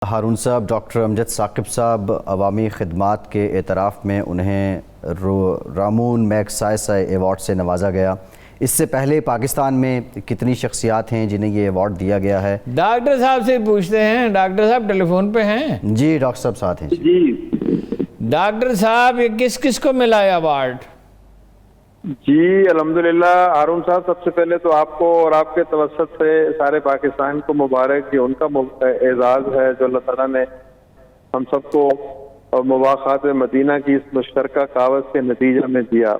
ہارون صاحب، ڈاکٹر امجد ثاقب صاحب عوامی خدمات کے اعتراف میں انہیں رامون میگسائسے ایوارڈ سے نوازا گیا۔ اس سے پہلے پاکستان میں کتنی شخصیات ہیں جنہیں یہ ایوارڈ دیا گیا ہے؟ ڈاکٹر صاحب سے پوچھتے ہیں۔ ڈاکٹر صاحب ٹیلی فون پہ ہیں؟ جی ڈاکٹر صاحب ساتھ ہیں۔ جی ڈاکٹر صاحب، یہ کس کس کو ملا ہے ایوارڈ؟ جی الحمدللہ ہارون صاحب، سب سے پہلے تو آپ کو اور آپ کے توسط سے سارے پاکستان کو مبارک، یہ ان کا اعزاز ہے جو اللہ تعالیٰ نے ہم سب کو اور مواخات مدینہ کی اس مشترکہ کاوش کے نتیجہ میں دیا۔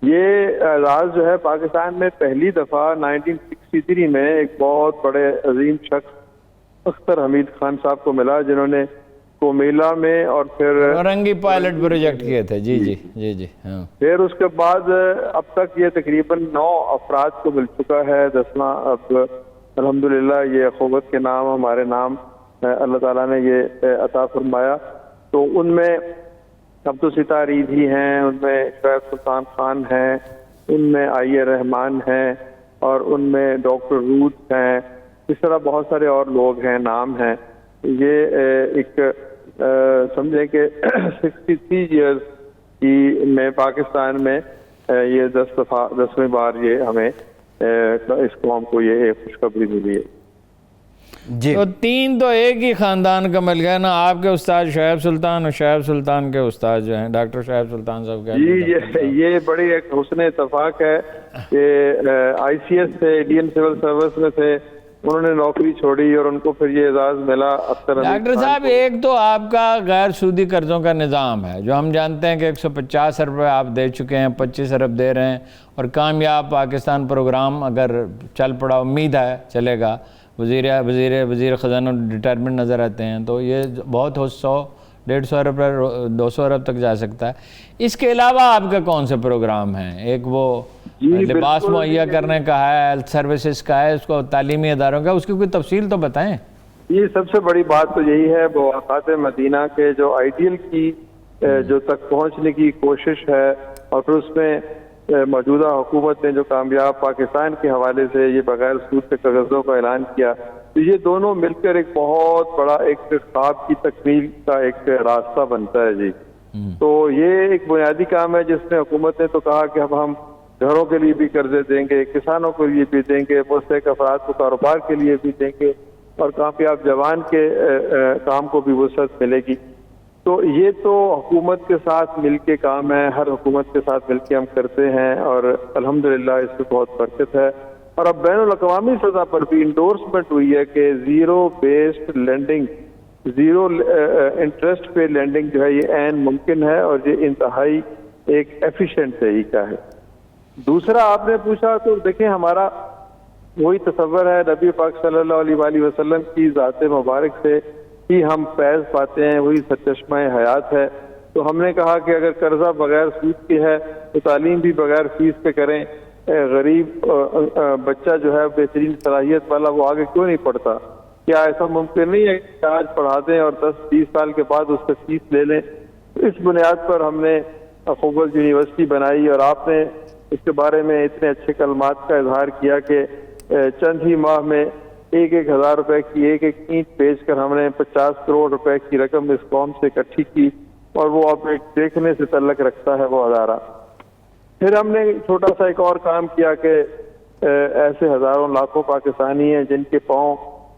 یہ اعزاز جو ہے پاکستان میں پہلی دفعہ 1963 میں ایک بہت بڑے عظیم شخص اختر حمید خان صاحب کو ملا، جنہوں نے کومیلا میں اور پھر اورنگی پائلٹ پروجیکٹ کیے تھے۔ جی ہاں۔ پھر اس کے بعد اب تک یہ تقریباً 9 افراد کو مل چکا ہے۔ 10واں اب الحمدللہ یہ اخوت کے نام ہمارے نام اللہ تعالیٰ نے یہ عطا فرمایا۔ تو ان میں عبدالستار عیدی ہیں، ان میں شعیب سلطان خان ہیں، ان میں آئی رحمان ہیں، اور ان میں ڈاکٹر رود ہیں۔ اس طرح بہت سارے اور لوگ ہیں، نام ہیں۔ یہ ایک سمجھیں کہ 63 ایئرز کی میں پاکستان میں یہ 10ویں بار یہ ہمیں اس قوم کو یہ خوشخبری ملی ہے۔ جی تو 3 تو ایک ہی خاندان کا مل گیا نا، آپ کے استاد شعیب سلطان اور شعیب سلطان کے استاد جو ہیں ڈاکٹر شعیب سلطان صاحب کے۔ جی یہ بڑی ایک حسن اتفاق ہے کہ آئی سی ایس سے، انڈین سول سروس میں سے انہوں نے نوکری چھوڑی اور ان کو پھر یہ اعزاز ملا۔ ڈاکٹر صاحب، ایک تو آپ کا غیر سودی قرضوں کا نظام ہے جو ہم جانتے ہیں کہ 150 ارب آپ دے چکے ہیں، 25 ارب دے رہے ہیں، اور کامیاب پاکستان پروگرام اگر چل پڑا، امید ہے چلے گا، وزیر خزانہ ریٹائرمنٹ نظر آتے ہیں، تو یہ بہت ہو 100 150 ارب 200 ارب تک جا سکتا ہے۔ اس کے علاوہ آپ کے کون سے پروگرام ہیں؟ ایک وہ لباس مہیا کرنے کا ہے، ہیلتھ سروسز کا ہے، اس کو تعلیمی اداروں کا، اس کی کوئی تفصیل تو بتائیں۔ یہ سب سے بڑی بات تو یہی ہے مواقعات مدینہ کے جو آئیڈیل کی جو تک پہنچنے کی کوشش ہے، اور پھر اس میں موجودہ حکومت نے جو کامیاب پاکستان کے حوالے سے یہ بغیر سود کے قرضوں کا اعلان کیا، تو یہ دونوں مل کر ایک بہت بڑا ایک خواب کی تکمیل کا ایک راستہ بنتا ہے۔ جی تو یہ ایک بنیادی کام ہے جس میں حکومت نے تو کہا کہ اب ہم گھروں کے لیے بھی قرضے دیں گے، کسانوں کے لیے بھی دیں گے، مستحق افراد کو کاروبار کے لیے بھی دیں گے، اور کامیاب جوان کے کام کو بھی وسعت ملے گی۔ تو یہ تو حکومت کے ساتھ مل کے کام ہے، ہر حکومت کے ساتھ مل کے ہم کرتے ہیں، اور الحمدللہ اس سے بہت برکت ہے۔ اور اب بین الاقوامی سطح پر بھی انڈورسمنٹ ہوئی ہے کہ zero based lending, zero interest پہ لینڈنگ جو ہے یہ عین ممکن ہے، اور یہ انتہائی ایک ایفیشینٹ طریقہ ہے۔ دوسرا آپ نے پوچھا، تو دیکھیں ہمارا وہی تصور ہے نبی پاک صلی اللہ علیہ وآلہ وسلم کی ذات مبارک سے ہی ہم فیض پاتے ہیں، وہی سرچشمہ حیات ہے۔ تو ہم نے کہا کہ اگر قرضہ بغیر سود کے ہے تو تعلیم بھی بغیر فیس پہ کریں۔ غریب بچہ جو ہے بہترین صلاحیت والا، وہ آگے کیوں نہیں پڑھتا؟ کیا ایسا ممکن نہیں ہے کہ آج پڑھا دیں اور 10-20 سال کے بعد اس سے فیس لے لیں؟ اس بنیاد پر ہم نے اخوت یونیورسٹی بنائی، اور آپ نے اس کے بارے میں اتنے اچھے کلمات کا اظہار کیا کہ چند ہی ماہ میں 1,000 روپے کی ایک اینٹ بیچ کر ہم نے 50 کروڑ روپے کی رقم اس قوم سے اکٹھی کی، اور وہ اب ایک دیکھنے سے تعلق رکھتا ہے وہ ادارہ۔ پھر ہم نے چھوٹا سا ایک اور کام کیا کہ ایسے ہزاروں لاکھوں پاکستانی ہیں جن کے پاؤں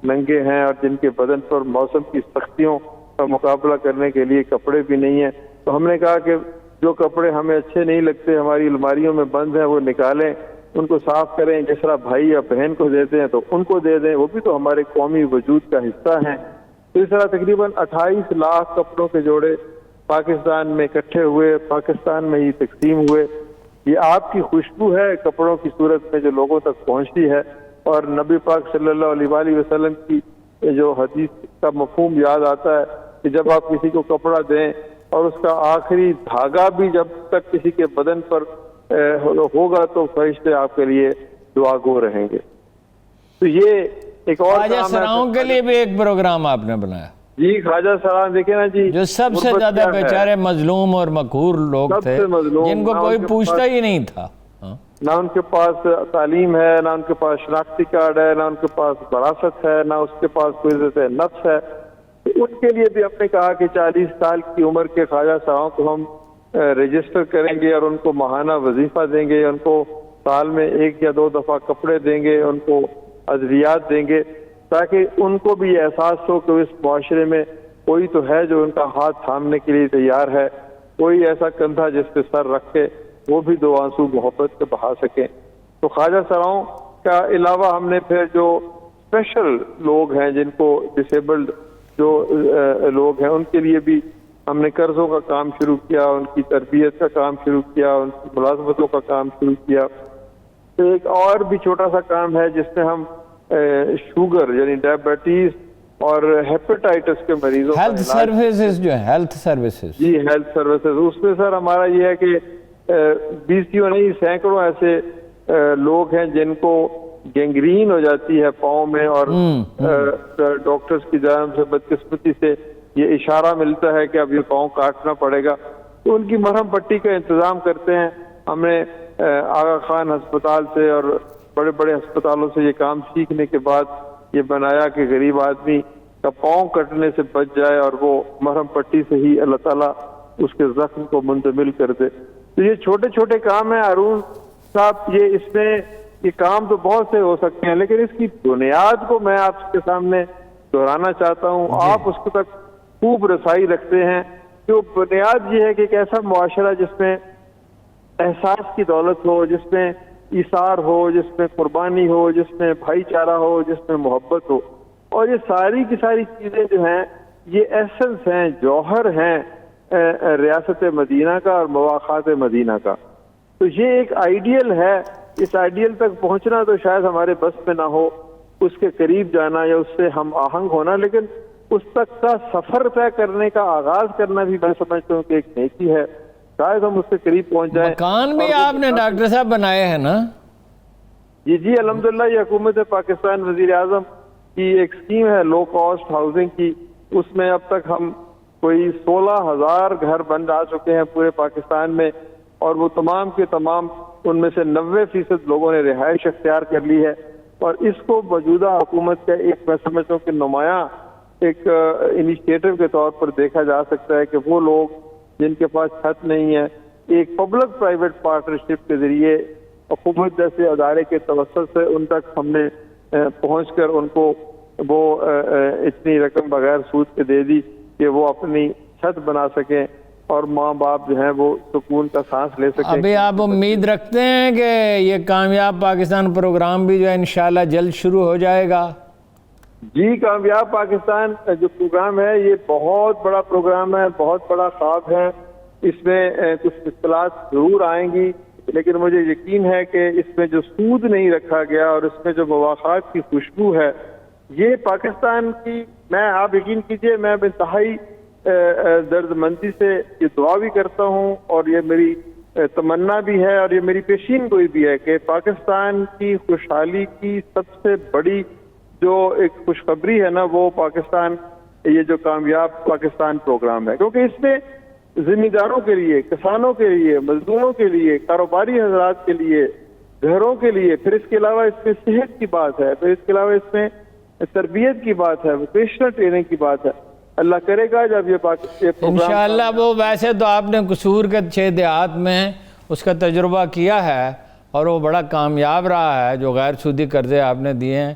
ننگے ہیں اور جن کے بدن پر موسم کی سختیوں کا مقابلہ کرنے کے لیے کپڑے بھی نہیں ہیں، تو ہم نے کہا کہ جو کپڑے ہمیں اچھے نہیں لگتے، ہماری الماریوں میں بند ہیں، وہ نکالیں، ان کو صاف کریں، جس طرح بھائی یا بہن کو دیتے ہیں تو ان کو دے دیں، وہ بھی تو ہمارے قومی وجود کا حصہ ہیں۔ تو اس طرح تقریباً 28 لاکھ کپڑوں کے جوڑے پاکستان میں اکٹھے ہوئے، پاکستان میں ہی تقسیم ہوئے۔ یہ آپ کی خوشبو ہے کپڑوں کی صورت میں جو لوگوں تک پہنچتی ہے، اور نبی پاک صلی اللہ علیہ وآلہ وسلم کی جو حدیث کا مفہوم یاد آتا ہے کہ جب آپ کسی کو کپڑا دیں اور اس کا آخری دھاگا بھی جب تک کسی کے بدن پر ہوگا تو فرشتے آپ کے لیے دعا گو رہیں گے۔ تو یہ ایک اور خواجہ سراؤں کے لیے بھی ایک پروگرام آپ نے بنایا۔ جی خواجہ سراؤں دیکھیں نا جی، جو سب سے زیادہ بیچارے مظلوم اور مقہور لوگ تھے، جن کو کوئی پوچھتا ہی نہیں تھا، نہ ان کے پاس تعلیم ہے، نہ ان کے پاس شناختی کارڈ ہے، نہ ان کے پاس وراثت ہے، نہ اس کے پاس کوئی عزت نفس ہے۔ ان کے لیے بھی ہم نے کہا کہ 40 سال کی عمر کے خواجہ سراؤں کو ہم رجسٹر کریں گے اور ان کو ماہانہ وظیفہ دیں گے، ان کو سال میں 1 یا 2 دفعہ کپڑے دیں گے، ان کو ادویات دیں گے، تاکہ ان کو بھی احساس ہو کہ اس معاشرے میں کوئی تو ہے جو ان کا ہاتھ تھامنے کے لیے تیار ہے، کوئی ایسا کندھا جس پہ سر رکھ کے وہ بھی 2 آنسو محبت کے بہا سکیں۔ تو خواجہ سراؤں کا علاوہ ہم نے پھر جو اسپیشل لوگ ہیں، جن کو ڈسیبلڈ جو لوگ ہیں، ان کے لیے بھی ہم نے قرضوں کا کام شروع کیا، ان کی تربیت کا کام شروع کیا، ان کی ملازمتوں کا کام شروع کیا۔ تو ایک اور بھی چھوٹا سا کام ہے جس میں ہم شوگر یعنی ڈائبٹیز اور ہیپیٹائٹس کے مریضوں ہیلتھ سروسز جو ہیں، ہیلتھ سروسز، جی ہیلتھ سروسز، اس میں سر ہمارا یہ ہے کہ 20 نہیں سینکڑوں ایسے لوگ ہیں جن کو گینگرین ہو جاتی ہے پاؤں میں، اور ڈاکٹرز کی جانب سے بدقسمتی سے یہ اشارہ ملتا ہے کہ اب یہ پاؤں کاٹنا پڑے گا، تو ان کی مرہم پٹی کا انتظام کرتے ہیں۔ ہم نے آغا خان ہسپتال سے اور بڑے بڑے ہسپتالوں سے یہ کام سیکھنے کے بعد یہ بنایا کہ غریب آدمی کا پاؤں کٹنے سے بچ جائے اور وہ مرہم پٹی سے ہی اللہ تعالیٰ اس کے زخم کو منتقل کر دے۔ تو یہ چھوٹے چھوٹے کام ہیں ہارون صاحب، یہ کام تو بہت سے ہو سکتے ہیں، لیکن اس کی بنیاد کو میں آپ کے سامنے دہرانا چاہتا ہوں۔ آپ اس کو تک خوب رسائی رکھتے ہیں۔ جو بنیاد یہ ہے کہ ایک ایسا معاشرہ جس میں احساس کی دولت ہو، جس میں ایثار ہو، جس میں قربانی ہو، جس میں بھائی چارہ ہو، جس میں محبت ہو، اور یہ ساری کی ساری چیزیں جو ہیں یہ ایسنس ہیں، جوہر ہیں ریاست مدینہ کا اور مواخات مدینہ کا۔ تو یہ ایک آئیڈیل ہے، اس آئیڈیل تک پہنچنا تو شاید ہمارے بس میں نہ ہو، اس کے قریب جانا یا اس سے ہم آہنگ ہونا، لیکن اس تک کا سفر طے کرنے کا آغاز کرنا بھی میں سمجھتا ہوں کہ ایک نیکی ہے، شاید ہم اس کے قریب پہنچ جائیں۔ مکان بھی آپ نے ڈاکٹر صاحب بنائے ہیں نا؟ جی الحمدللہ، یہ حکومت پاکستان وزیر اعظم کی ایک اسکیم ہے لو کاسٹ ہاؤسنگ کی، اس میں اب تک ہم کوئی 16,000 گھر بن آ چکے ہیں پورے پاکستان میں، اور وہ تمام کے تمام ان میں سے 90% لوگوں نے رہائش اختیار کر لی ہے۔ اور اس کو موجودہ حکومت کا ایک میں سمجھتا ہوں کہ نمایاں ایک انیشیٹو کے طور پر دیکھا جا سکتا ہے کہ وہ لوگ جن کے پاس چھت نہیں ہے، ایک پبلک پرائیویٹ پارٹنرشپ کے ذریعے حکومت جیسے ادارے کے توسط سے ان تک ہم نے پہنچ کر ان کو وہ اتنی رقم بغیر سود کے دے دی کہ وہ اپنی چھت بنا سکیں اور ماں باپ جو ہیں وہ سکون کا سانس لے سکیں۔ ابھی آپ امید رکھتے ہیں کہ یہ کامیاب پاکستان پروگرام بھی جو ہے انشاءاللہ جلد شروع ہو جائے گا؟ جی، کامیاب پاکستان جو پروگرام ہے یہ بہت بڑا پروگرام ہے، بہت بڑا خواب ہے۔ اس میں کچھ مشکلات ضرور آئیں گی، لیکن مجھے یقین ہے کہ اس میں جو سود نہیں رکھا گیا اور اس میں جو مواخات کی خوشبو ہے، یہ پاکستان کی، میں آپ یقین کیجئے میں انتہائی درد مندی سے یہ دعا بھی کرتا ہوں اور یہ میری تمنا بھی ہے اور یہ میری پیشین گوئی بھی ہے کہ پاکستان کی خوشحالی کی سب سے بڑی جو ایک خوشخبری ہے نا، وہ پاکستان یہ جو کامیاب پاکستان پروگرام ہے، کیونکہ اس میں ذمہ داروں کے لیے، کسانوں کے لیے، مزدوروں کے لیے، کاروباری حضرات کے لیے، گھروں کے لیے، پھر اس کے علاوہ اس میں صحت کی بات ہے، پھر اس کے علاوہ اس میں تربیت کی بات ہے، ووکیشنل ٹریننگ کی بات ہے۔ اللہ کرے گا جب یہ پروگرام انشاءاللہ، وہ ویسے تو آپ نے قصور کے 6 دیہات میں اس کا تجربہ کیا ہے اور وہ بڑا کامیاب رہا ہے، جو غیر سودی قرضے آپ نے دیے ہیں،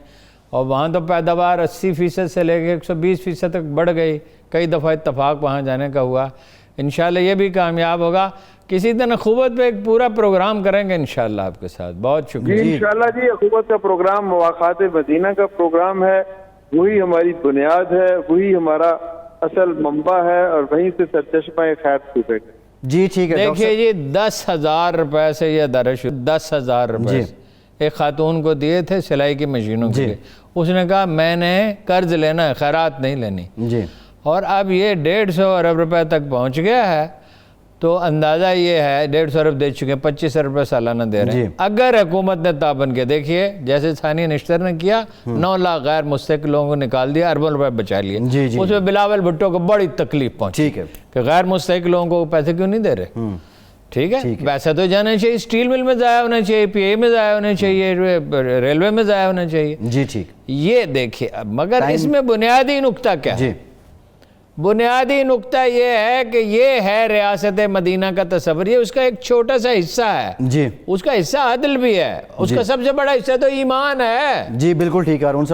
اور وہاں تو پیداوار 80% سے لے کے 120% تک بڑھ گئی، کئی دفعہ اتفاق وہاں جانے کا ہوا۔ انشاءاللہ یہ بھی کامیاب ہوگا۔ کسی دن حکومت پہ ایک پورا پروگرام کریں گے انشاءاللہ آپ کے ساتھ۔ بہت شکریہ۔ جی انشاءاللہ جی، حکومت کا پروگرام مواخات مدینہ کا پروگرام ہے، وہی ہماری بنیاد ہے، وہی ہمارا اصل منبع ہے اور وہیں سے سرچشمہ خیر صوبے کا۔ جی ٹھیک ہے۔ دیکھیے جی، 10,000 روپے سے یہ درج 10,000 روپے ایک خاتون کو دیے تھے سلائی کی مشینوں کے لیے، اس نے کہا میں نے قرض لینا ہے، خیرات نہیں لینی، اور اب یہ 150 ارب روپے تک پہنچ گیا ہے، تو اندازہ یہ ہے 150 ارب دے چکے ہیں، 25 ارب روپے سالانہ دے رہے ہیں۔ اگر حکومت نے تعاون کیا، دیکھیے جیسے ثانیہ نشتر نے کیا، 9 لاکھ غیر مستحق لوگوں کو نکال دیا، اربوں روپے بچا لیے۔ اس میں بلاول بھٹو کو بڑی تکلیف پہنچی کہ غیر مستحق لوگوں کو پیسے کیوں نہیں دے رہے۔ ٹھیک ہے، پیسہ تو جانا چاہیے، اسٹیل مل میں ضائع ہونا چاہیے، پی اے میں ضائع ہونا چاہیے، ریلوے میں ضائع ہونا چاہیے۔ جی ٹھیک، یہ دیکھیے، مگر اس میں بنیادی نکتہ کیا ہے؟ بنیادی نقطہ یہ ہے کہ یہ ہے ریاست مدینہ کا تصور، یہ اس کا ایک چھوٹا سا حصہ ہے جی اس کا حصہ عدل بھی ہے، اس کا سب سے بڑا حصہ تو ایمان ہے۔ جی بالکل ٹھیک ہے، اور ان سے